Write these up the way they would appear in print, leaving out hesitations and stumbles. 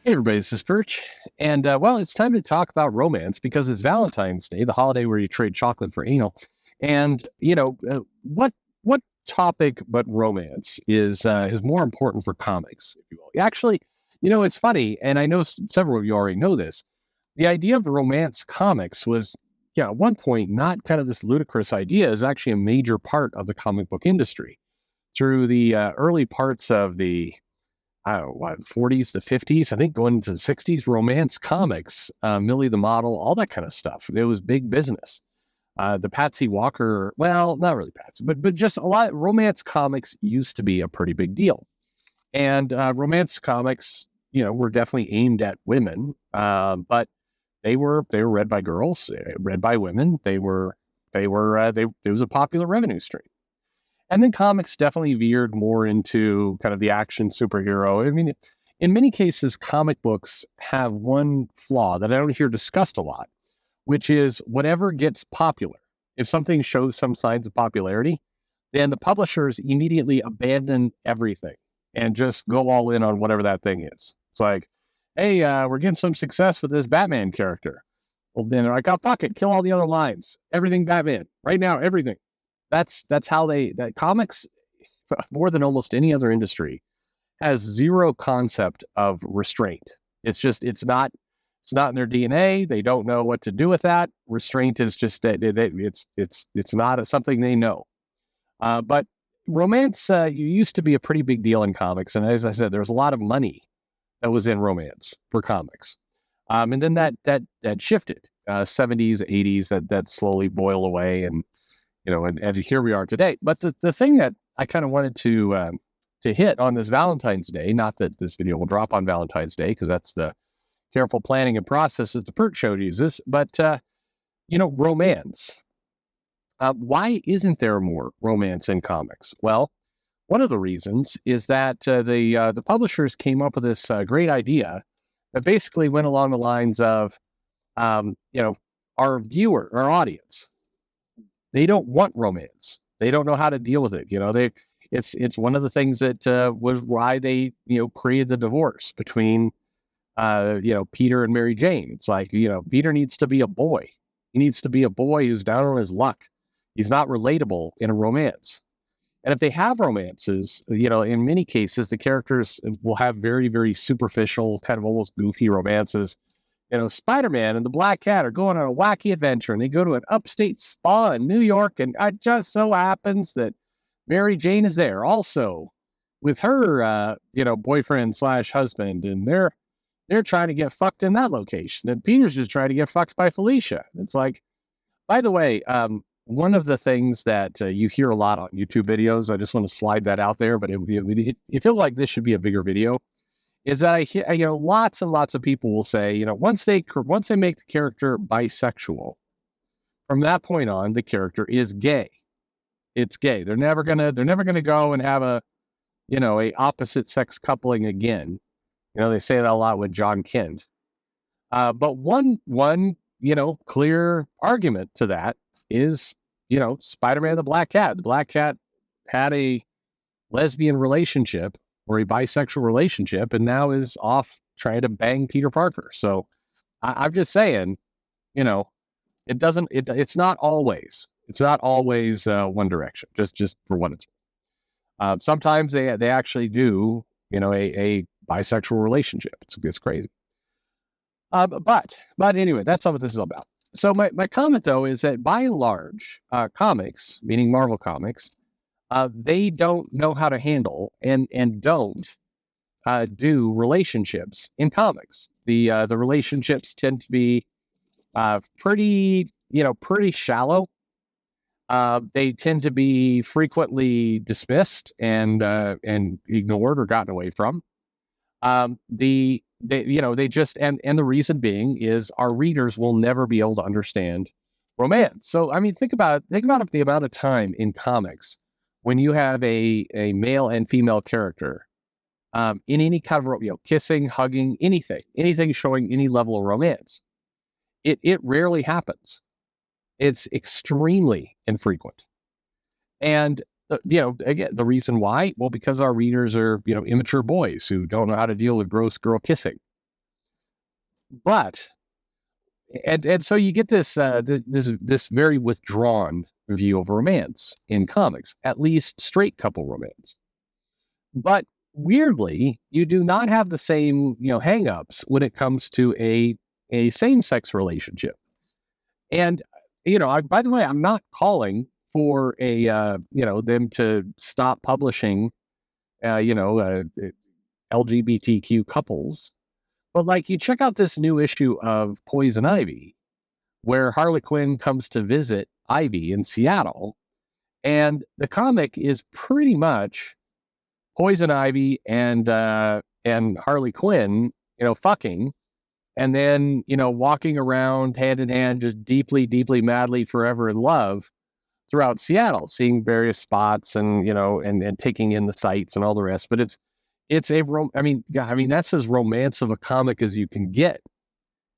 Hey everybody, this is Perch, and well, it's time to talk about romance because it's Valentine's Day, the holiday where you trade chocolate for anal. And what topic but romance is more important for comics, if you will? Actually, it's funny, and I know several of you already know this. The idea of romance comics was, at one point, not kind of this ludicrous idea, is actually a major part of the comic book industry through the early parts of the I don't know, what, 40s to 50s, I think going into the 60s, romance comics, Millie the Model, all that kind of stuff. It was big business. The Patsy Walker, well, not really Patsy, but just a lot. Romance comics used to be a pretty big deal, and romance comics, were definitely aimed at women, but they were read by girls, read by women. It was a popular revenue stream. And then comics definitely veered more into kind of the action superhero. I mean, in many cases, comic books have one flaw that I don't hear discussed a lot, which is whatever gets popular. If something shows some signs of popularity, then the publishers immediately abandon everything and just go all in on whatever that thing is. It's like, hey, we're getting some success with this Batman character. Well, then they're like, oh, fuck it, kill all the other lines. Everything Batman. Right now, everything. That's how that comics, more than almost any other industry, has zero concept of restraint. It's not in their DNA. They don't know what to do with that. Restraint is just that it's not something they know. But romance used to be a pretty big deal in comics, and as I said, there was a lot of money that was in romance for comics. And then that shifted. 70s, 80s, that slowly boiled away, and here we are today. But the thing that I kind of wanted to hit on this Valentine's Day, not that this video will drop on Valentine's Day, because that's the careful planning and process that the Perch show uses, but romance. Why isn't there more romance in comics? Well, one of the reasons is that the publishers came up with this great idea that basically went along the lines of, our viewer, our audience, they don't want romance. They don't know how to deal with it. It's one of the things that was why they created the divorce between Peter and Mary Jane. It's like, Peter needs to be a boy. He needs to be a boy who's down on his luck. He's not relatable in a romance. And if they have romances, in many cases, the characters will have very, very superficial, kind of almost goofy romances. Spider-Man and the Black Cat are going on a wacky adventure, and they go to an upstate spa in New York, and it just so happens that Mary Jane is there also with her, boyfriend slash husband, and they're trying to get fucked in that location, and Peter's just trying to get fucked by Felicia. It's like, by the way, one of the things that you hear a lot on YouTube videos, I just want to slide that out there, but it feels like this should be a bigger video, is that I hear, lots and lots of people will say, once they make the character bisexual, from that point on, the character is gay. It's gay. They're never gonna go and have a opposite sex coupling again. They say that a lot with John Kent. But one clear argument to that is, Spider-Man and the Black Cat. The Black Cat had a lesbian relationship or a bisexual relationship, and now is off trying to bang Peter Parker. So I'm just saying, it's not always one direction. Just for what it's. Sometimes they actually do, a bisexual relationship. It's crazy. But anyway, that's not what this is about. So my comment though is that by and large, comics, meaning Marvel comics, they don't know how to handle and don't do relationships in comics. The relationships tend to be pretty shallow. They tend to be frequently dismissed and ignored or gotten away from. They just and the reason being is our readers will never be able to understand romance. So I mean, think about the amount of time in comics when you have a male and female character in any kind of kissing, hugging, anything showing any level of romance. It rarely happens. It's extremely infrequent. And again, the reason why, well, because our readers are immature boys who don't know how to deal with gross girl kissing. But and so you get this this very withdrawn view of romance in comics, at least straight couple romance. But weirdly, you do not have the same, hangups when it comes to a same-sex relationship. And by the way, I'm not calling for them to stop publishing LGBTQ couples. But like, you check out this new issue of Poison Ivy, where Harley Quinn comes to visit Ivy in Seattle, and the comic is pretty much Poison Ivy and Harley Quinn, fucking, and then walking around hand in hand, just deeply, deeply, madly, forever in love throughout Seattle, seeing various spots and and taking in the sights and all the rest. But that's as romance of a comic as you can get.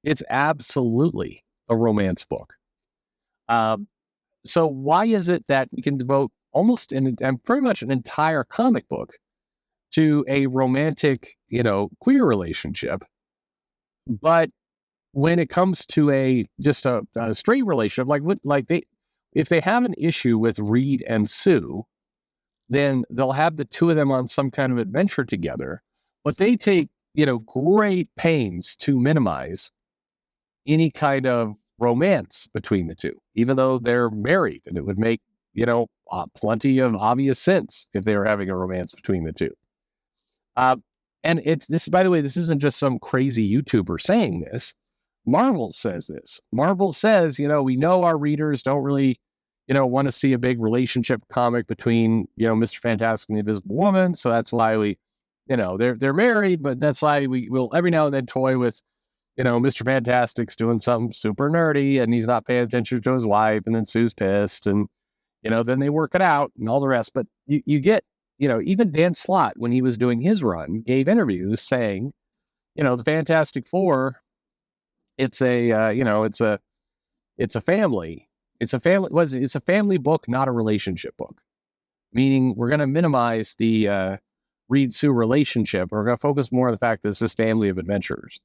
It's absolutely a romance book. So why is it that we can devote almost and pretty much an entire comic book to a romantic, queer relationship, but when it comes to a straight relationship, if they have an issue with Reed and Sue, then they'll have the two of them on some kind of adventure together, but they take, great pains to minimize any kind of romance between the two, even though they're married, and it would make, plenty of obvious sense if they were having a romance between the two. And it's this, by the way, this isn't just some crazy YouTuber saying this. Marvel says this. Marvel says, we know our readers don't really, want to see a big relationship comic between, Mr. Fantastic and the Invisible Woman. So that's why we, they're married, but that's why we will every now and then toy with, Mr. Fantastic's doing something super nerdy and he's not paying attention to his wife, and then Sue's pissed, and, then they work it out and all the rest. But you get, even Dan Slott, when he was doing his run, gave interviews saying, the Fantastic Four, it's a, it's a family. It's a family book, not a relationship book. Meaning we're going to minimize the Reed Sue relationship. We're going to focus more on the fact that it's this family of adventurers.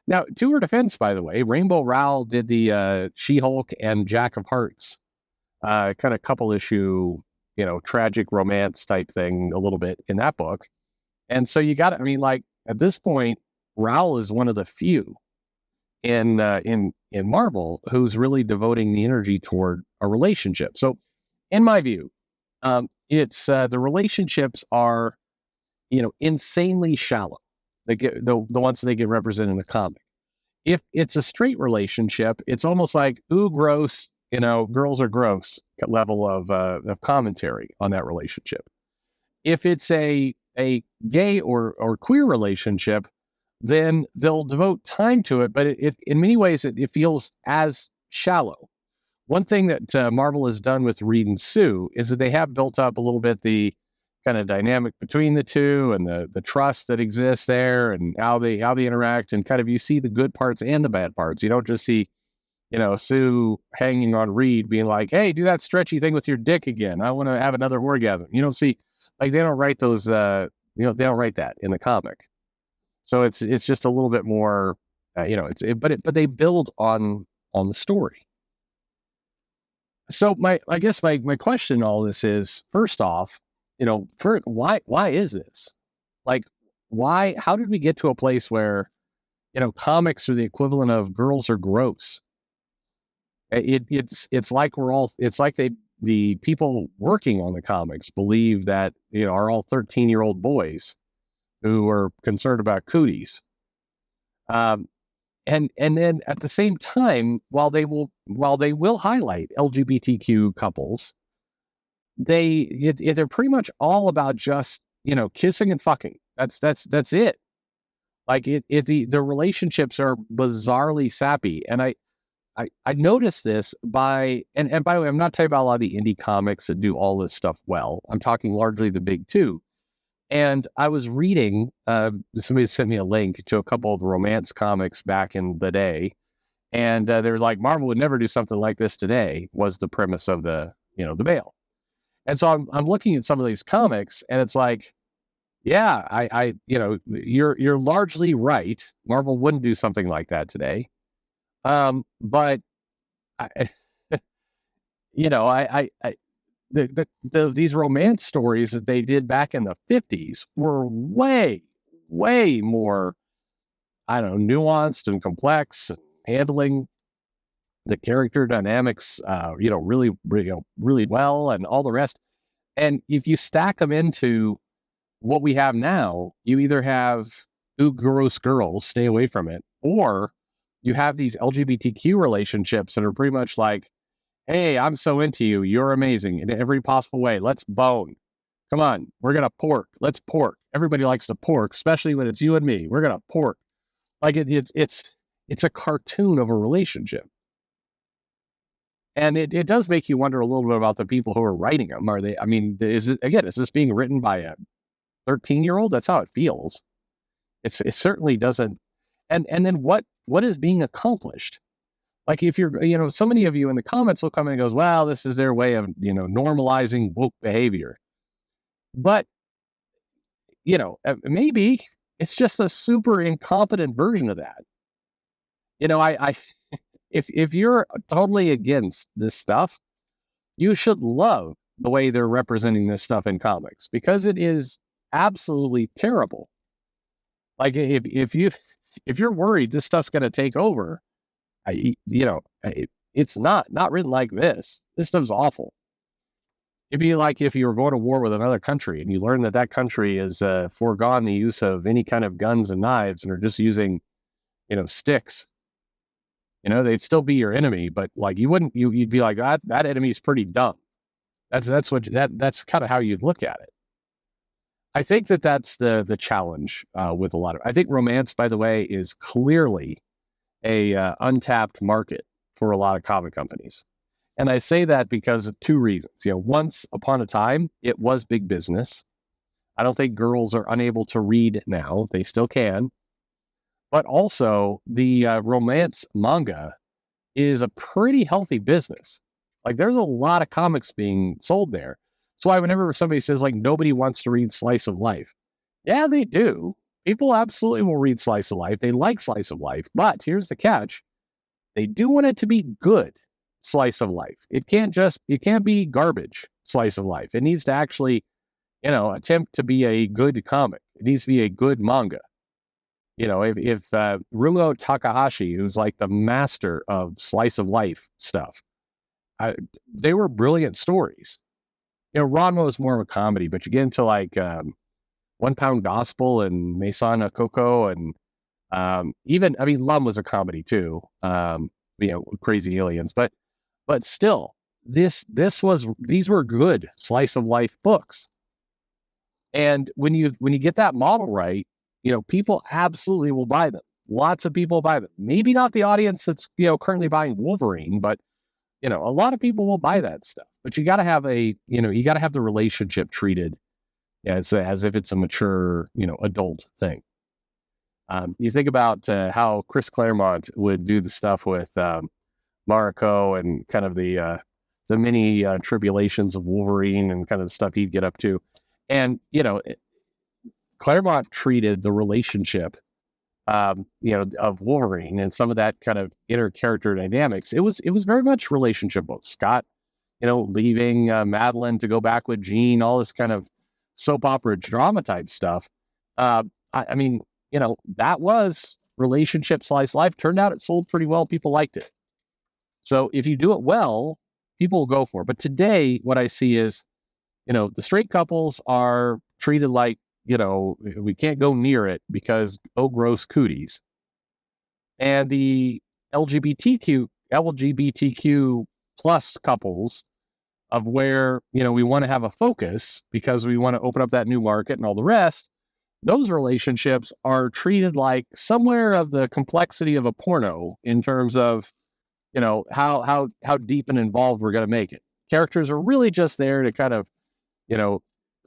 Now, to her defense, by the way, Rainbow Rowell did the She-Hulk and Jack of Hearts kind of couple issue, tragic romance type thing a little bit in that book. And so you got to, at this point, Rowell is one of the few in Marvel who's really devoting the energy toward a relationship. So in my view, it's the relationships are, insanely shallow. They get the ones that they get represented in the comic. If it's a straight relationship, it's almost like, ooh, gross, girls are gross level of commentary on that relationship. If it's a gay or queer relationship, then they'll devote time to it. But it in many ways, it feels as shallow. One thing that Marvel has done with Reed and Sue is that they have built up a little bit the kind of dynamic between the two and the trust that exists there and how they interact, and kind of you see the good parts and the bad parts. You don't just see, Sue hanging on Reed being like, hey, do that stretchy thing with your dick again. I want to have another orgasm. You don't see, they don't write those, they don't write that in the comic. So it's just a little bit more, but they build on the story. So I guess my question in all this is, first off, why is this? How did we get to a place where, comics are the equivalent of girls are gross? It's like the people working on the comics believe that, are all 13-year-old boys who are concerned about cooties. And then at the same time, while they will highlight LGBTQ couples, they're pretty much all about just, kissing and fucking. That's it. The relationships are bizarrely sappy. And I noticed this and by the way, I'm not talking about a lot of the indie comics that do all this stuff well. I'm talking largely the big two. And I was reading, somebody sent me a link to a couple of the romance comics back in the day. And they were like, Marvel would never do something like this today, was the premise of the mail. And so I'm looking at some of these comics, and it's like, Yeah, you're largely right. Marvel wouldn't do something like that today. But I, I these romance stories that they did back in the 50s were way more, I don't know, nuanced and complex, and handling the character dynamics, really well, and all the rest. And if you stack them into what we have now, you either have ooh gross girls, stay away from it, or you have these LGBTQ relationships that are pretty much like, hey, I'm so into you, you're amazing in every possible way. Let's bone. Come on, we're gonna pork. Let's pork. Everybody likes to pork, especially when it's you and me. We're gonna pork. Like it's a cartoon of a relationship. And it does make you wonder a little bit about the people who are writing them. Are they, I mean, is this being written by a 13-year-old? That's how it feels. It certainly doesn't. And then what is being accomplished? Like if you're, so many of you in the comments will come in and goes, well, this is their way of, normalizing woke behavior. But, maybe it's just a super incompetent version of that. I if you're totally against this stuff, you should love the way they're representing this stuff in comics, because it is absolutely terrible. Like if you're worried this stuff's going to take over, it's not written like this. This stuff's awful. It'd be like if you were going to war with another country and you learn that that country has foregone the use of any kind of guns and knives and are just using, sticks. They'd still be your enemy, but like you'd be like, that enemy's pretty dumb. That's kind of how you'd look at it. I think that's the challenge with a lot of. I think romance, by the way, is clearly a untapped market for a lot of comic companies, and I say that because of two reasons. Once upon a time, it was big business. I don't think girls are unable to read now; they still can. But also, the romance manga is a pretty healthy business. Like, there's a lot of comics being sold there. That's why whenever somebody says, like, nobody wants to read Slice of Life, yeah, they do. People absolutely will read Slice of Life. They like Slice of Life. But here's the catch. They do want it to be good Slice of Life. It can't be garbage Slice of Life. It needs to actually, attempt to be a good comic. It needs to be a good manga. If Rumo Takahashi, who's like the master of slice of life stuff, they were brilliant stories. Ranma was more of a comedy, but you get into like One Pound Gospel and Maison Coco, and Lum was a comedy too. Crazy Aliens, but still, these were good slice of life books. And when you get that model right, people absolutely will buy them. Lots of people buy them. Maybe not the audience that's currently buying Wolverine, but a lot of people will buy that stuff. But you got to have the relationship treated as if it's a mature adult thing. You think about how Chris Claremont would do the stuff with Mariko and kind of the mini tribulations of Wolverine and kind of the stuff he'd get up to, and Claremont treated the relationship, of Wolverine and some of that kind of inner character dynamics. It was very much relationship books. Scott, leaving Madeline to go back with Jean, all this kind of soap opera drama type stuff. That was relationship slice life. Turned out it sold pretty well. People liked it. So if you do it well, people will go for it. But today, what I see is, the straight couples are treated like, we can't go near it because, oh, gross cooties. And the LGBTQ plus couples of where, we want to have a focus because we want to open up that new market and all the rest, those relationships are treated like somewhere of the complexity of a porno in terms of, how deep and involved we're going to make it. Characters are really just there to kind of,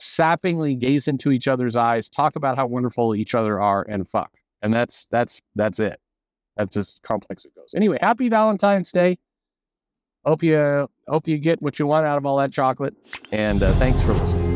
sappingly gaze into each other's eyes, talk about how wonderful each other are, and fuck. And that's it. That's as complex as it goes. Anyway, happy Valentine's Day. Hope you get what you want out of all that chocolate. And thanks for listening.